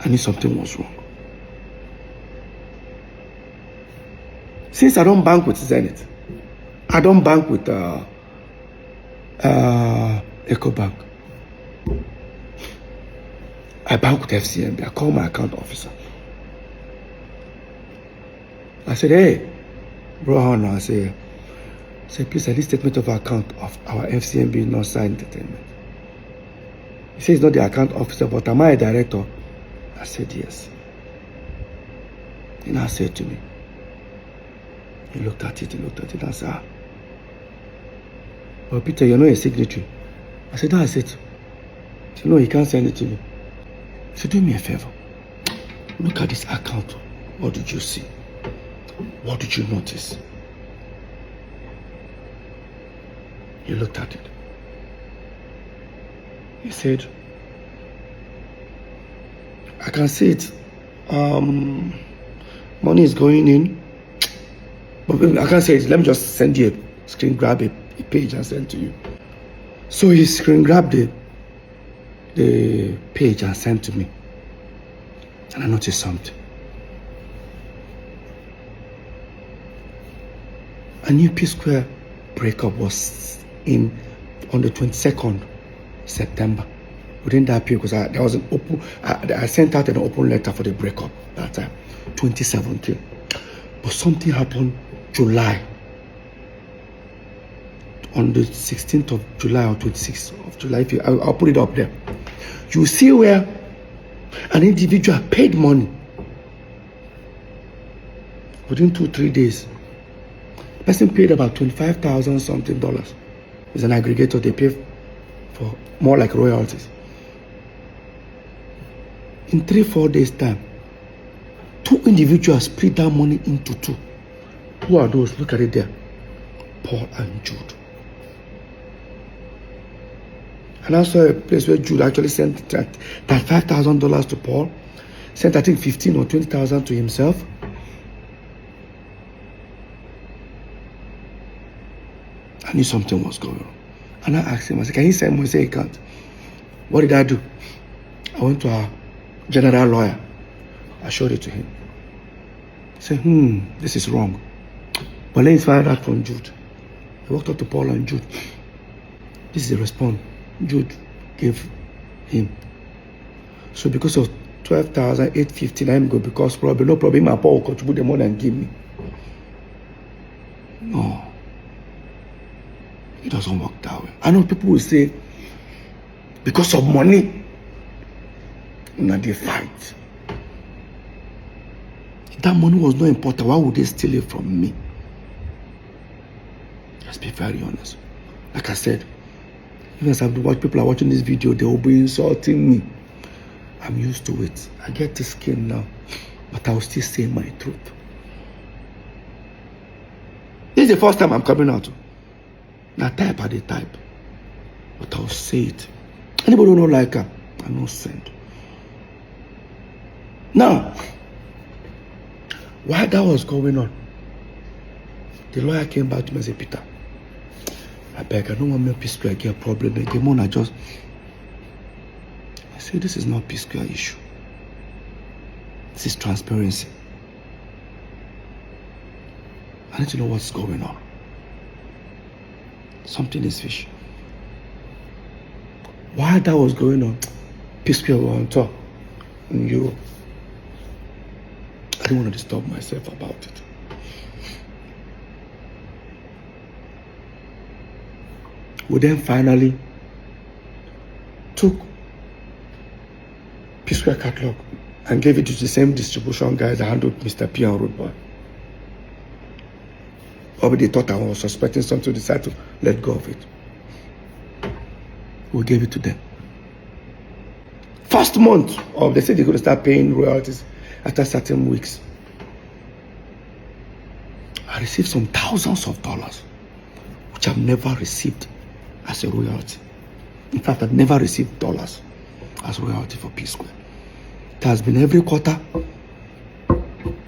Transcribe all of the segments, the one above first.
I knew something was wrong. Since I don't bank with Zenith, I don't bank with EcoBank. I bank with FCMB. I call my account officer. I said, hey, bro, I say, please, I need statement of account of our FCMB Northside Entertainment. He says he's not the account officer, but am I a director? I said, yes. He now said to me, he looked at it, and said, well, Peter, you're not a signatory. I said, that's it. He said, no, he can't send it to me. He said, do me a favor. Look at this account. What did you see? What did you notice? He looked at it. He said, I can see it. Money is going in. But I can't say it. Let me just send you a screen grab a page and send to you. So he screen grabbed the page and sent to me. And I noticed something. A new PSquare breakup was on the 22nd September. Within that period, because there was an open, I sent out an open letter for the breakup that time, 2017. But something happened July. On the 16th of July or 26th of July, I'll put it up there. You see where an individual paid money within 2-3 days. The person paid about $25,000 something dollars. It's an aggregator, they pay for more like royalties. In 3-4 days time, 2 individuals split that money into 2. Who are those? Look at it there. Paul and Jude. And I saw a place where Jude actually sent that $5,000 to Paul, sent I think 15 or 20,000 to himself. I knew something was going on. And I asked him, I said, can you send me? He said he can't. What did I do? I went to our general lawyer. I showed it to him. He said, this is wrong. But let's find out from Jude. I walked up to Paul and Jude. This is the response Jude gave him. So because of 12,850, I'm good because probably no problem. My Paul will contribute the money and give me. No. It doesn't work that way. I know people will say, because of money, they fight. If that money was not important, why would they steal it from me? Let's be very honest. Like I said, even as people are watching this video, they will be insulting me. I'm used to it. I get this skin now, but I will still say my truth. This is the first time I'm coming out. Now type at the type, but I'll say it. Anybody who don't like her, I no send. Now, while that was going on, the lawyer came back to me and said, Peter, I beg, I don't want my PSquare get a problem again. I just, I said, this is not PSquare issue. This is transparency. I need to know what's going on. Something is fishy. While that was going on, PSquare were on top. And I didn't want to disturb myself about it. We then finally took PSquare catalog and gave it to the same distribution guys that handled Mr. P and Road Boy. Probably they thought I was suspecting something, decided to let go of it. We gave it to them. First month of, they said they're going to start paying royalties after certain weeks. I received some thousands of dollars, which I've never received as a royalty. In fact, I've never received dollars as royalty for PSquare. It has been every quarter.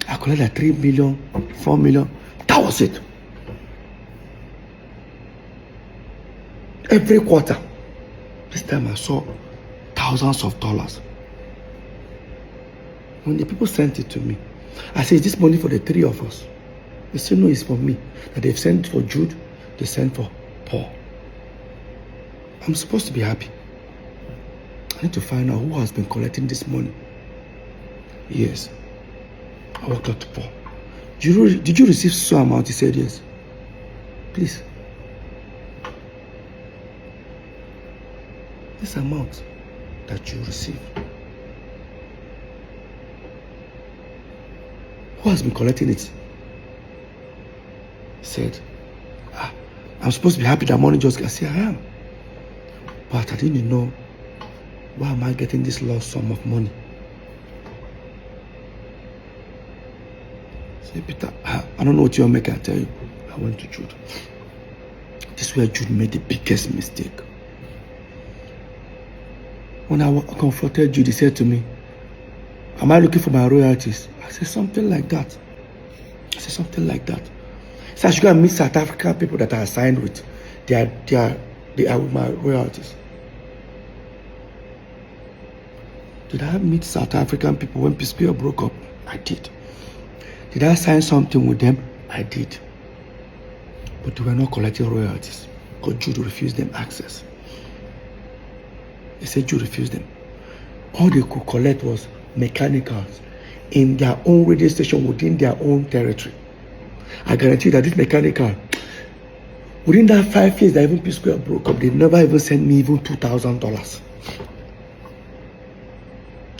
I collected like 3 million, 4 million. That was it. Every quarter. This time I saw thousands of dollars. When the people sent it to me, I said, is this money for the three of us? They said, no, it's for me. That they've sent for Jude, they sent for Paul. I'm supposed to be happy. I need to find out who has been collecting this money. Yes. I walked up to Paul. Did you receive some amount? He said, yes. Please. This amount that you received. Who has been collecting it? He said, I'm supposed to be happy that money just got. I said, I am. But I didn't know, why am I getting this large sum of money? I said, Peter, I don't know what you're making, I tell you. I went to Jude. This is where Jude made the biggest mistake. When I confronted Jude, he said to me, am I looking for my royalties? I said, something like that. I said, something like that. So I should go and meet South African people that are signed with. They are with my royalties. Did I meet South African people when PSquare broke up? I did. Did I sign something with them? I did. But they were not collecting royalties because Jude refused them access. He said Jude refused them. All they could collect was mechanicals in their own radio station within their own territory. I guarantee that this mechanical, within that 5 years that even PSquare broke up, they never even sent me even $2,000.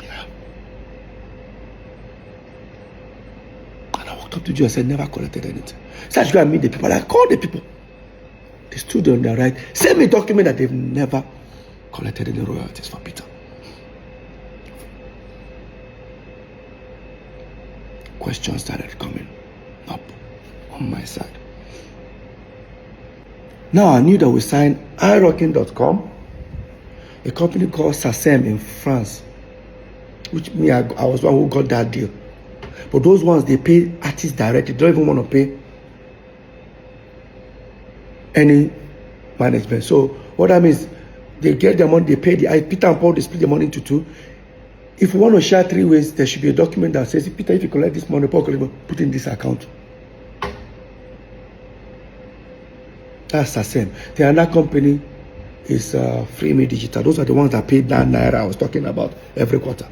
Yeah. And I walked up to Jude and said, never collected anything. So I should go and meet the people. I called the people. They stood on their right. Send me a document that they've never collected any royalties for Peter. Questions started coming up on my side. Now I knew that we signed iRocking.com, a company called SACEM in France, which me, I was one who got that deal. But those ones, they pay artists directly. They don't even want to pay any management. So what that means, they get their money, they pay the Peter and Paul, they split the money into two. If we want to share 3 ways, there should be a document that says, Peter, if you collect this money, Paul, put in this account. That's the same. The other company is Free Me Digital. Those are the ones that paid that naira I was talking about every quarter.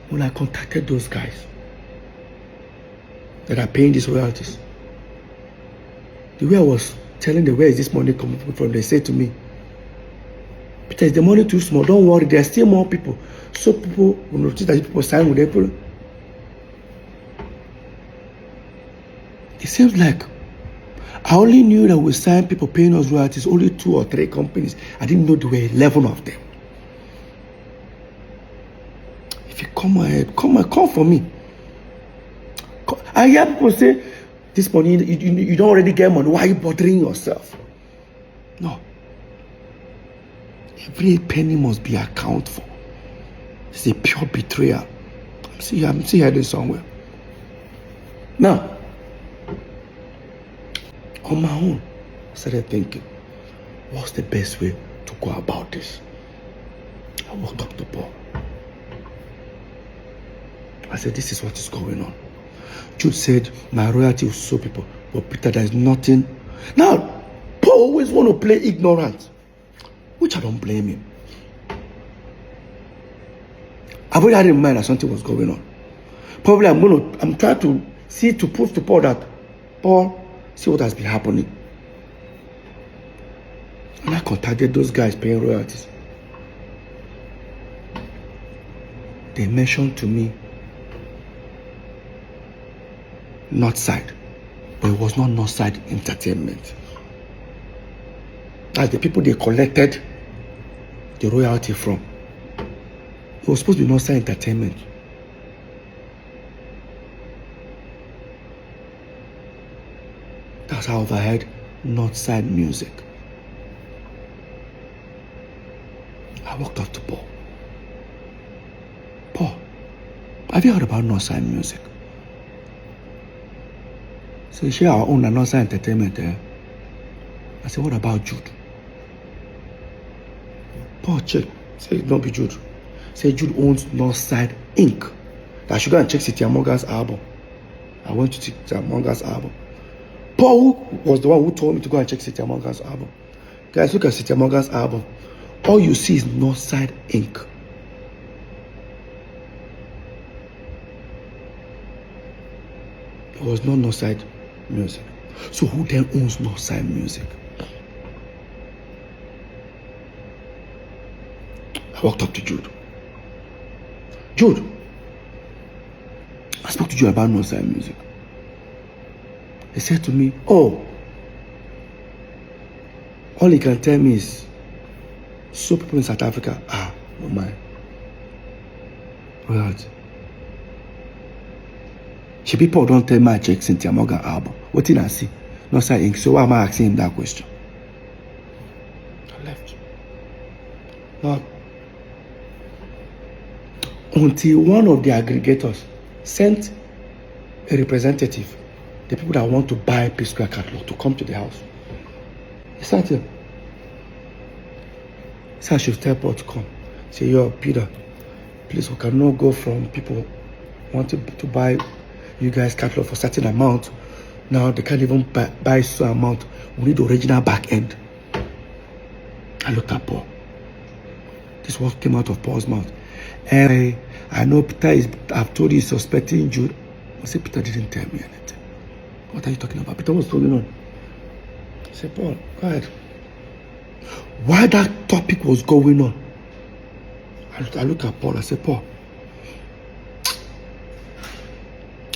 When I contacted those guys that are paying these royalties, the way I was telling them, where is this money coming from, they said to me, Peter, is the money too small? Don't worry, there are still more people. So people will notice that people sign with April. It seems like I only knew that we signed people paying us royalties, only 2 or 3 companies. I didn't know there were 11 of them. If you come ahead, come for me. I hear people say, this money, you don't already get money. Why are you bothering yourself? No. Every penny must be accounted for. It's a pure betrayal. I'm still heading somewhere. Now, on my own, I started thinking, what's the best way to go about this? I walked up to Paul. I said, this is what is going on. Jude said, my royalty will show people. But Peter, there is nothing. Now, Paul always want to play ignorant, which I don't blame him. I've already had in mind that something was going on. Probably I'm trying to see, to prove to Paul that, Paul, see what has been happening. And I contacted those guys paying royalties. They mentioned to me Northside, but it was not Northside Entertainment. That's the people they collected the royalty from. It was supposed to be Northside Entertainment. That's how I overheard Northside Music. I walked up to Paul. Paul, have you heard about Northside Music? So share our own Northside Entertainment. I said, what about Jude? Paul checked. Said, don't be Jude. Say Jude owns Northside Inc. I should go and check City Morgan's album. I went to City Morgan's album. Paul was the one who told me to go and check City Morgan's album. Guys, look at City Morgan's album. All you see is Northside Inc. It was not Northside Music. So who then owns Northside Music? I walked up to Jude. Jude, I spoke to Jude about Northside Music. He said to me, oh, all he can tell me is, so people in South Africa are no mind. Right. She people don't tell me I check Cynthia Morgan album. What did I see? Northside Inc. So why am I asking him that question? I left. Now, until one of the aggregators sent a representative, the people that want to buy PSquare catalog, to come to the house. He sat here. He said I should tell Paul to come. Say, yo, Peter, please, we cannot go from people wanting to buy you guys catalog for a certain amount. Now they can't even buy so amount. We need the original back end. I looked at Paul. This was came out of Paul's mouth. And I know Peter is, I've told you he's suspecting Jude. I said, Peter didn't tell me anything. What are you talking about? Peter was going on. I said, Paul, go ahead. While that topic was going on, I looked at Paul. I said, Paul,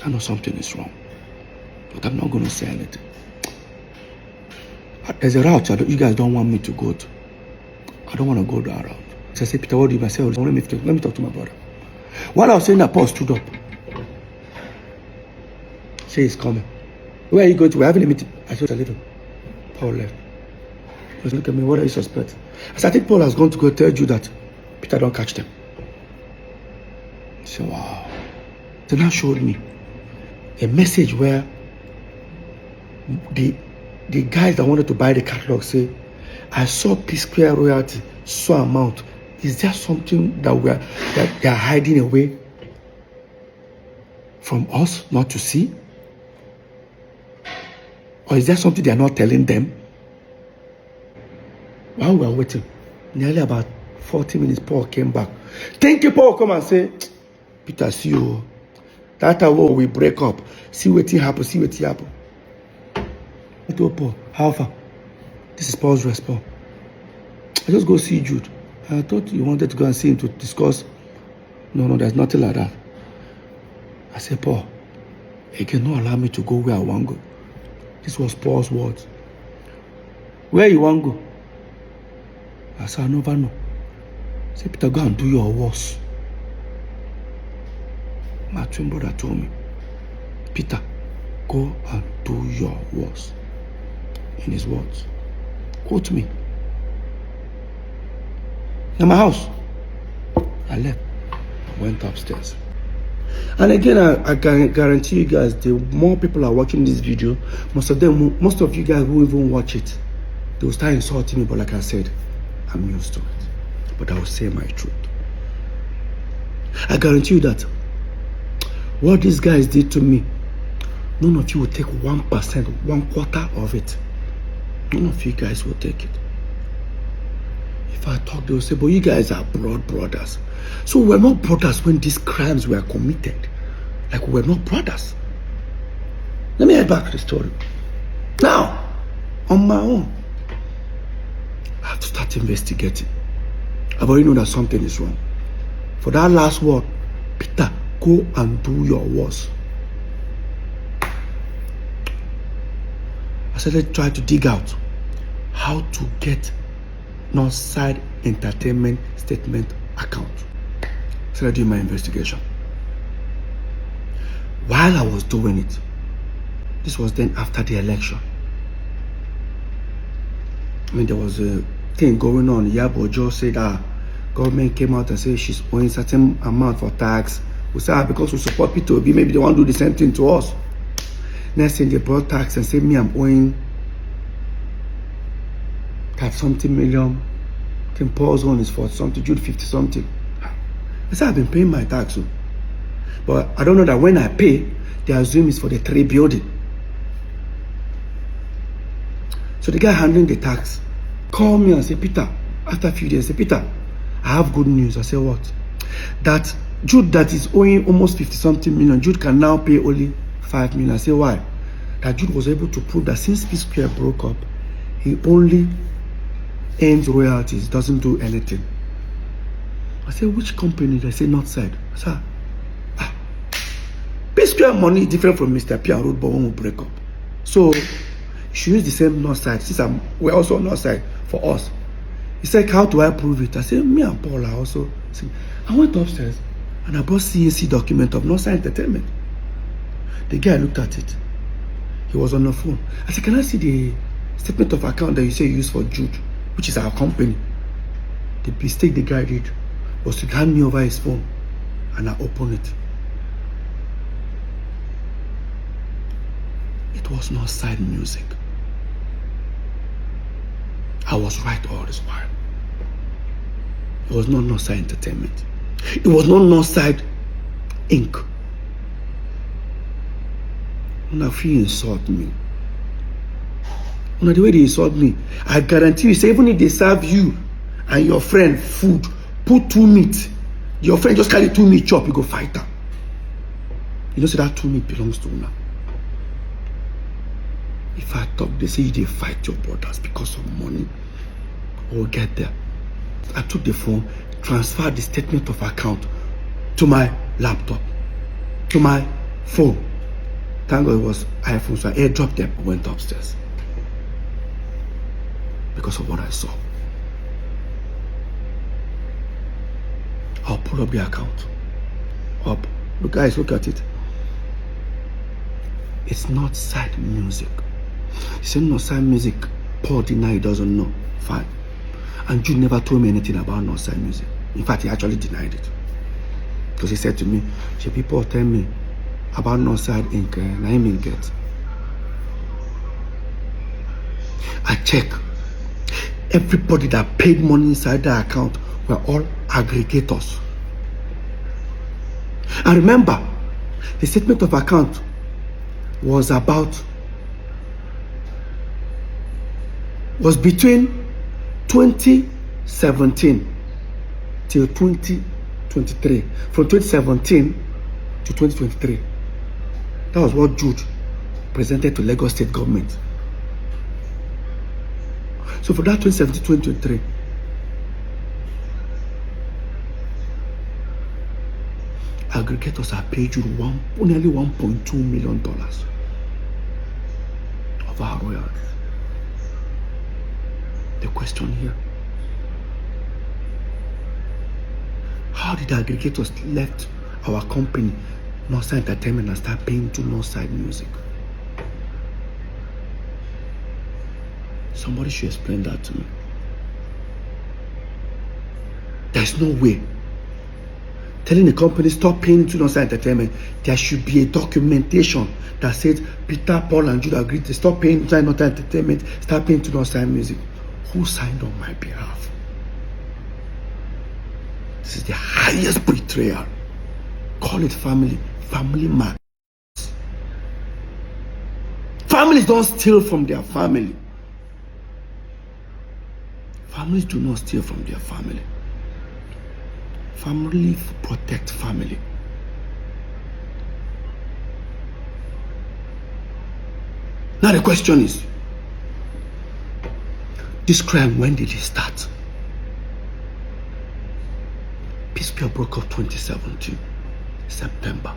I know something is wrong, but I'm not going to say anything. There's a route you guys don't want me to go to. I don't want to go that route. So I said, Peter, what do you say? Let me talk to my brother. While I was saying that, Paul stood up. Say he's coming. Where are you going to? We're having a meeting. I said, leave him. Paul left. He was looking at me, what are you suspecting? I said, I think Paul has gone to go tell you that Peter don't catch them. He said, wow. They now showed me a message where the guys that wanted to buy the catalog say, I saw PSquare royalty, so amount. Is there something that they are hiding away from us not to see? Or is there something they are not telling them? While we were waiting, nearly about 40 minutes, Paul came back. Thank you, Paul. Come and say, Peter, see you. That time we break up. See what happen. See what happen. I told Paul, how far? This is Paul's response. I just go see Jude. I thought you wanted to go and see him to discuss. No, there's nothing like that. I said, Paul, he cannot allow me to go where I want to go. This was Paul's words. Where you want to go? I said, I never know. I said, Peter, go and do your worst. My twin brother told me, Peter, go and do your worst. In his words. Quote me. In my house. I left. I went upstairs. And again, I can guarantee you guys, the more people are watching this video, most of you guys who even watch it, they will start insulting me. But like I said, I'm used to it. But I will say my truth. I guarantee you that what these guys did to me, none of you will take 1%, 1/4 of it. None of you guys will take it. If I talk, they will say, but you guys are blood brothers. So we're not brothers when these crimes were committed. Like we're not brothers. Let me head back to the story. Now, on my own, I have to start investigating. I've already known that something is wrong. For that last word, Peter, go and do your worst. I said, let's try to dig out how to get Northside Entertainment statement account. So I did my investigation. While I was doing it, this was then after the election. I mean, there was a thing going on. Yabo Joe said, government came out and said she's owing certain amount for tax. We said, because we support P2B, maybe they want to do the same thing to us. Next thing, they brought tax and said, me, I'm owing that something million. I think Paul's own is 40 something, Jude 50 something. I said, I've been paying my tax. But I don't know that when I pay, they assume it's for the 3 building. So the guy handling the tax called me and said, Peter, after a few days, said, Peter, I have good news. I said, what? That Jude that is owing almost 50-something million, Jude can now pay only 5 million. I said, why? That Jude was able to prove that since PSquare broke up, he only earns royalties, doesn't do anything. I said, which company? They say Northside. I said, PSquare money is different from Mr. P and Roadbone when we break up. So you should use the same Northside since we're also Northside for us. He said, how do I prove it? I said, me and Paul are also. I went upstairs and I brought CAC document of Northside Entertainment. The guy looked at it. He was on the phone. I said, can I see the statement of account that you say you use for Jude, which is our company? The mistake the guy did was to hand me over his phone and I opened it. It was not side music. I was right all this while. It was not Northside Entertainment. It was not Northside Inc. When I feel insult me. When the way they insult me, I guarantee you, say even if they serve you and your friend food, put 2 meat, your friend just carry 2 meat chop, you go fight her. You know, say that 2 meat belongs to una. If I talk, they say they fight your brothers because of money. We'll get there. I took the phone, transferred the statement of account to my laptop, to my phone. Thank God it was iPhone, so I airdropped them and went upstairs. Because of what I saw. I'll pull up the account. Up. Look, guys, look at it. It's not side music. He said, no, side music. Paul denied he doesn't know. Fine. And Jude never told me anything about no side music. In fact, he actually denied it. Because he said to me, people tell me about Northside Inc. And I mean get. I check. Everybody that paid money inside the account were all aggregators. And remember, the statement of account was between 2017 till 2023. From 2017 to 2023. That was what Jude presented to Lagos State government. So for that 2017-2023, aggregators have paid you nearly $1.2 million of our royalties. The question here, how did the aggregators left our company, Northside Entertainment, and start paying to Northside Music? Somebody should explain that to me. There's no way. Telling the company stop paying to Northside Entertainment, there should be a documentation that says Peter, Paul, and Jude agreed to stop paying to Northside Entertainment, start paying to Northside Music. Who signed on my behalf? This is the highest betrayal. Call it family man. Families don't steal from their family. Families do not steal from their family. Family protect family. Now the question is, this crime, when did it start? PSquare broke up 2017, September.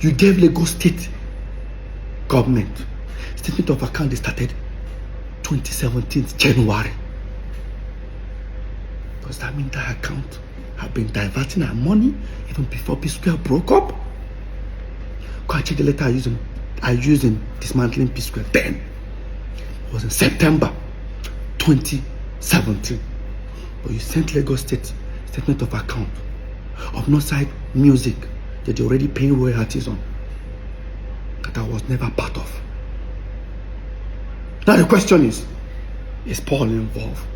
You gave Lagos State government statement of account. They started 2017, January. Does that mean that account have been diverting our money even before PSquare broke up? Go and check the letter I used in dismantling PSquare. Then it was in September 2017. But you sent Lagos State statement of account of Northside Music that you're already paying royalties on, that I was never part of. Now the question is Paul involved?